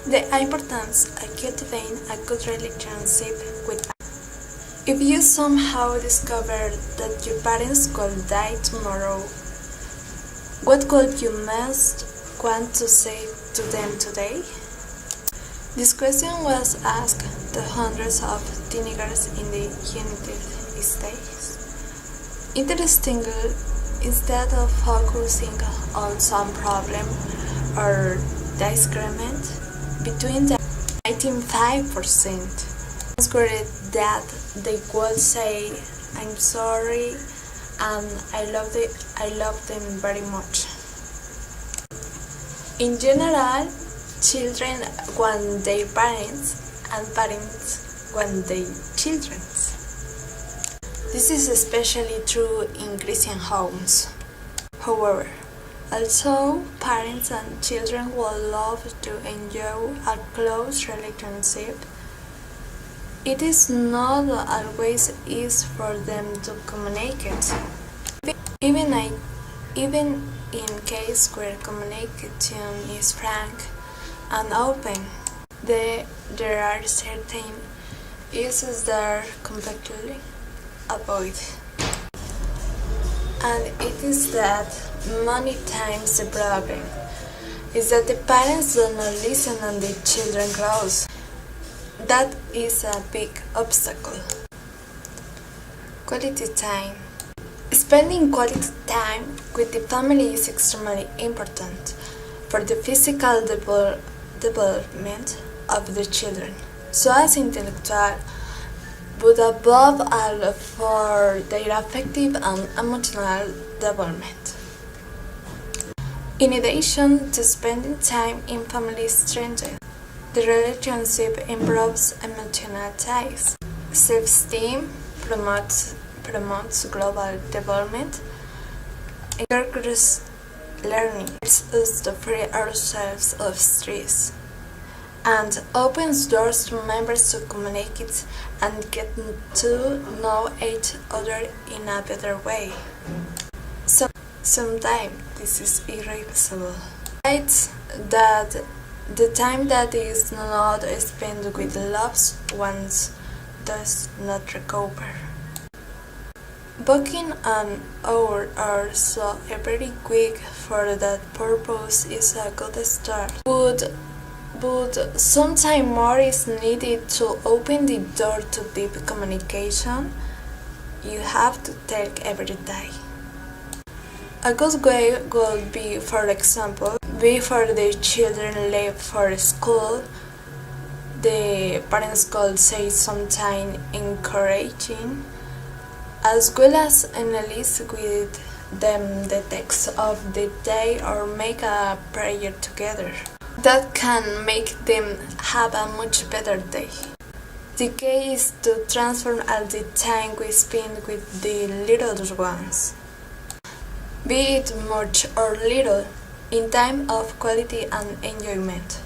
The importance of cultivating a good relationship with others. If you somehow discover that your parents will die tomorrow, what would you most want to say to them today? This question was asked to hundreds of teenagers in the United States. Interestingly, instead of focusing on some problem or disagreement between them, 95% answered that they would say, "I'm sorry," and I love them very much. In general, children want their parents and parents want their children. This is especially true in Christian homes. However, although parents and children will love to enjoy a close relationship, it is not always easy for them to communicate. Even in case where communication is frank and open, there are certain issues that are completely avoided. And it is that many times the problem is that the parents do not listen and the children grows. That is a big obstacle. Quality time. Spending quality time with the family is extremely important for the physical development of the children, so as intellectual, but above all for their affective and emotional development. In addition to spending time in family strengthens the relationship, improves emotional ties, self-esteem, promotes global development, encourages learning, helps us to free ourselves of stress, and opens doors to members to communicate and get to know each other in a better way. Sometimes this is irreversible. It's that the time that is not spent with loved ones does not recover. Booking an hour or so every week for that purpose is a good start. But some time more is needed to open the door to deep communication you have to take every day. A good way would be, for example, before the children leave for school, the parents could say something encouraging, as well as analyze with them the text of the day or make a prayer together. That can make them have a much better day. The key is to transform all the time we spend with the little ones, be it much or little, in time of quality and enjoyment.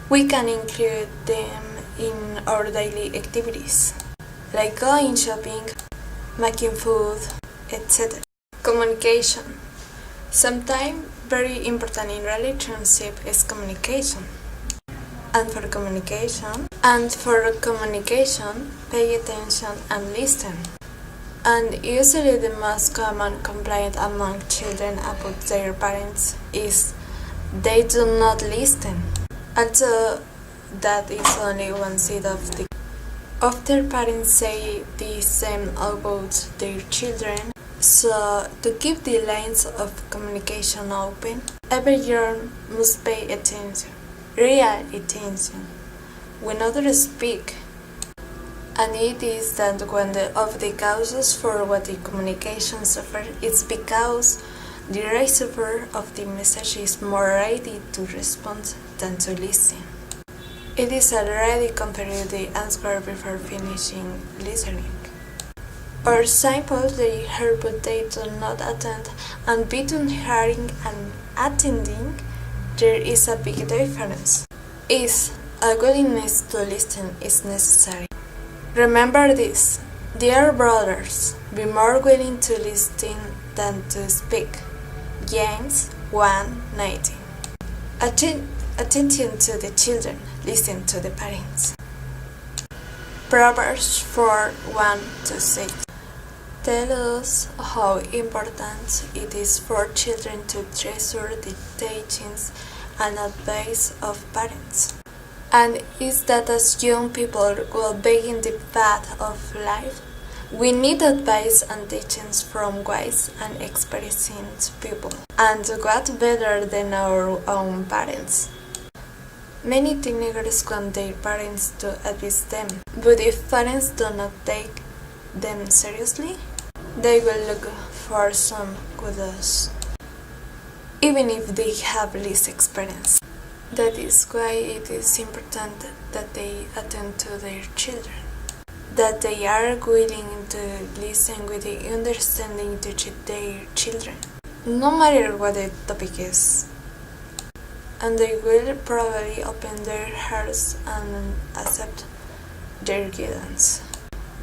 We can include them in our daily activities, like going shopping, making food, etc. Communication. Sometimes very important in relationship is communication. And for communication, pay attention and listen. And usually the most common complaint among children about their parents is they do not listen. Although that is only one side of the. Often parents say the same about their children, so to keep the lines of communication open, everyone must pay attention, real attention, when others speak. And it is that one of the causes for what the communication suffers is because the receiver of the message is more ready to respond than to listen. It is already comparing the answer before finishing listening. For example, they hear but they do not attend, and between hearing and attending, there is a big difference. Is a willingness to listen is necessary. Remember this, dear brothers, be more willing to listen than to speak. James 1:19. attention to the children, listen to the parents. Proverbs 4:1-6 tell us how important it is for children to treasure the teachings and advice of parents. And is that as young people will begin the path of life, we need advice and teachings from wise and experienced people. And what better than our own parents? Many teenagers want their parents to advise them, but if parents do not take them seriously, they will look for some kudos, even if they have less experience. That is why it is important that they attend to their children, that they are willing to listen with the understanding to their children, no matter what the topic is. And they will probably open their hearts and accept their guidance.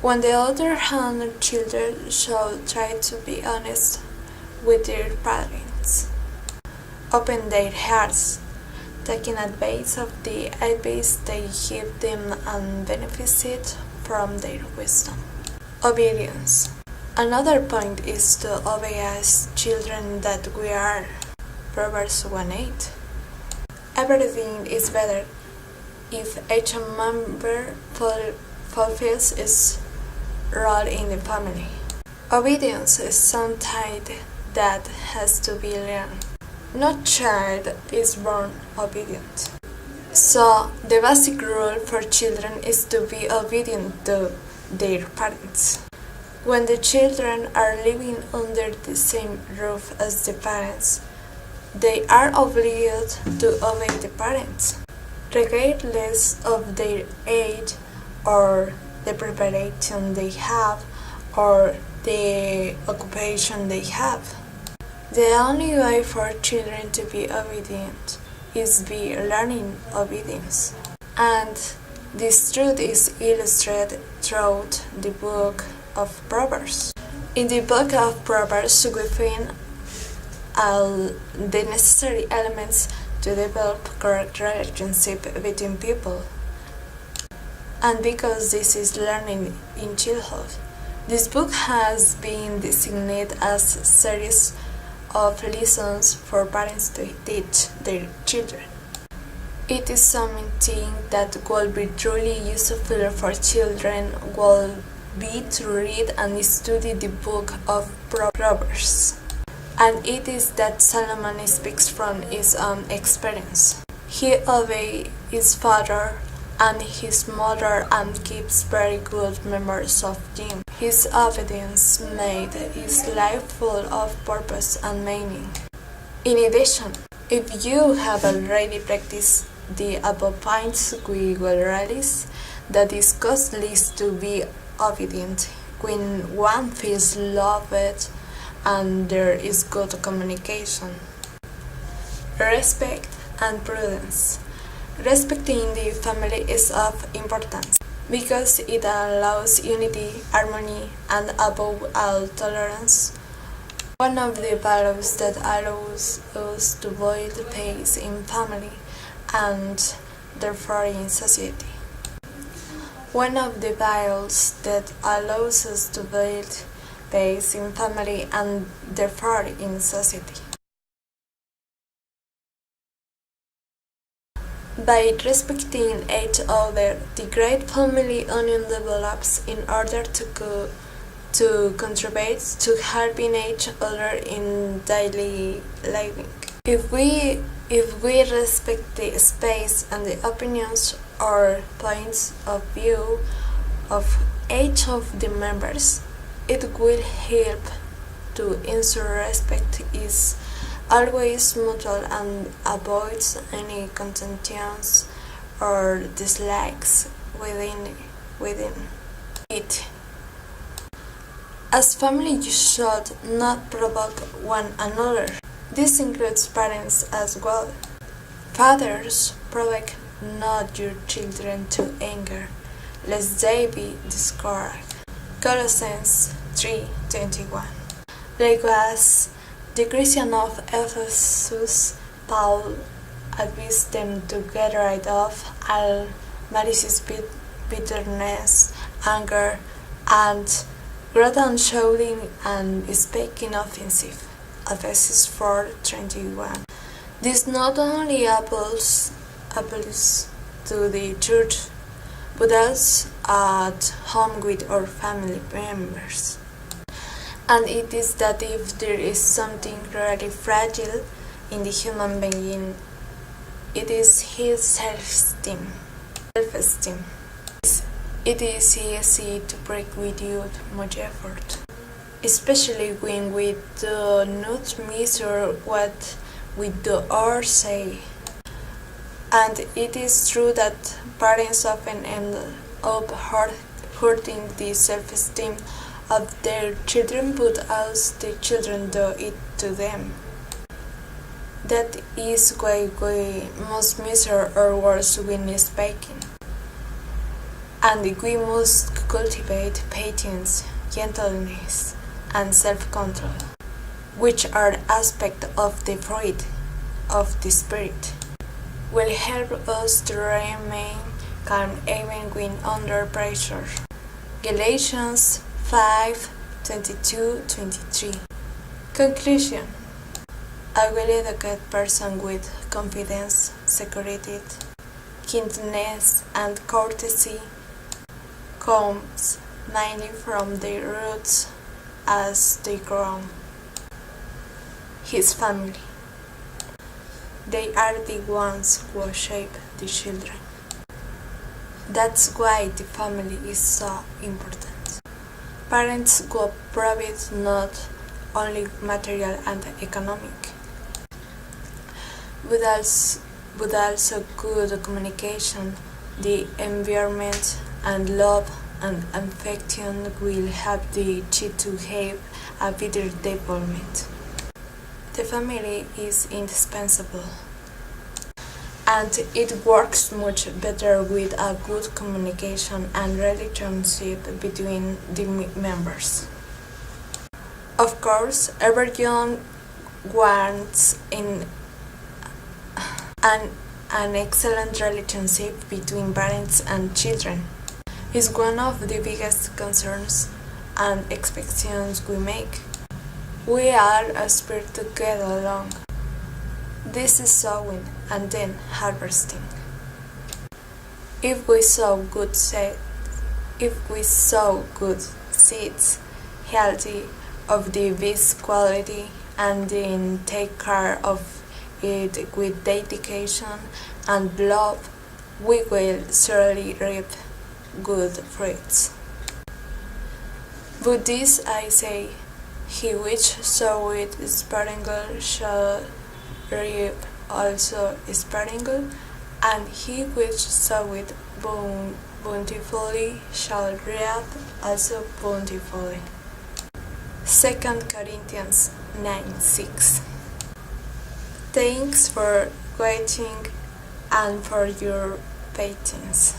On the other hand, children should try to be honest with their parents, open their hearts, taking advice of the advice they give them and benefit from their wisdom. Obedience. Another point is to obey as children that we are. Proverbs 1:8. Everything is better if each member fulfills its role in the family. Obedience is something that has to be learned. No child is born obedient. So, the basic rule for children is to be obedient to their parents. When the children are living under the same roof as the parents, they are obligated to obey the parents, regardless of their age or the preparation they have or the occupation they have. The only way for children to be obedient is by learning obedience. And this truth is illustrated throughout the book of Proverbs. In the book of Proverbs, we find all the necessary elements to develop correct relationship between people. And because this is learning in childhood, this book has been designated as a series of lessons for parents to teach their children. It is something that will be truly useful for children will be to read and study the book of Proverbs. And it is that Solomon speaks from his own experience. He obeyed his father and his mother and keeps very good memories of them. His obedience made his life full of purpose and meaning. In addition, if you have already practiced the above points, we will realize that it costly to be obedient when one feels loved and there is good communication. Respect and prudence. Respecting the family is of importance because it allows unity, harmony, and above all tolerance. One of the values that allows us to build peace in family and therefore in society. One of the values that allows us to build peace in family and therefore in society. By respecting each other, the great family union develops in order to contribute to helping each other in daily living. If we respect the space and the opinions or points of view of each of the members, it will help to ensure respect is always mutual and avoids any contentions or dislikes within it. As family, you should not provoke one another. This includes parents as well. Fathers, provoke not your children to anger, lest they be discouraged. Colossians 3:21. Likewise, the Christian of Ephesus, Paul, advise them to get rid of all malice, bitterness, anger, and growth on shouting and speaking offensive. Ephesians 4:21. This not only applies to the church, but also at home with our family members. And it is that if there is something really fragile in the human being, it is his self-esteem. It is easy to break without much effort, especially when we do not measure what we do or say. And it is true that parents often end up hurting the self-esteem of their children, but also the children do it to them. That is why we must measure our words when speaking. And we must cultivate patience, gentleness, and self-control, which are aspects of the fruit of the Spirit, will help us to remain calm even when under pressure. Galatians 5:22-23. Conclusion. A well-educated person with confidence, security, kindness, and courtesy comes mainly from the roots as they grow. His family. They are the ones who shape the children. That's why the family is so important. Parents who provide not only material and economic, but also good communication, the environment, and love and affection will help the child to have a better development. The family is indispensable, and it works much better with a good communication and relationship between the members. Of course, everyone wants an excellent relationship between parents and children. Is one of the biggest concerns and expectations we make. We all aspire to get along. This is sowing and then harvesting. If we sow good seeds, healthy, of the best quality, and then take care of it with dedication and love, we will surely reap good fruits. But this I say, he which soweth sparingly shall reap also sparingly, and he which soweth bountifully shall reap also bountifully. 2 Corinthians 9:6. Thanks for watching and for your patience.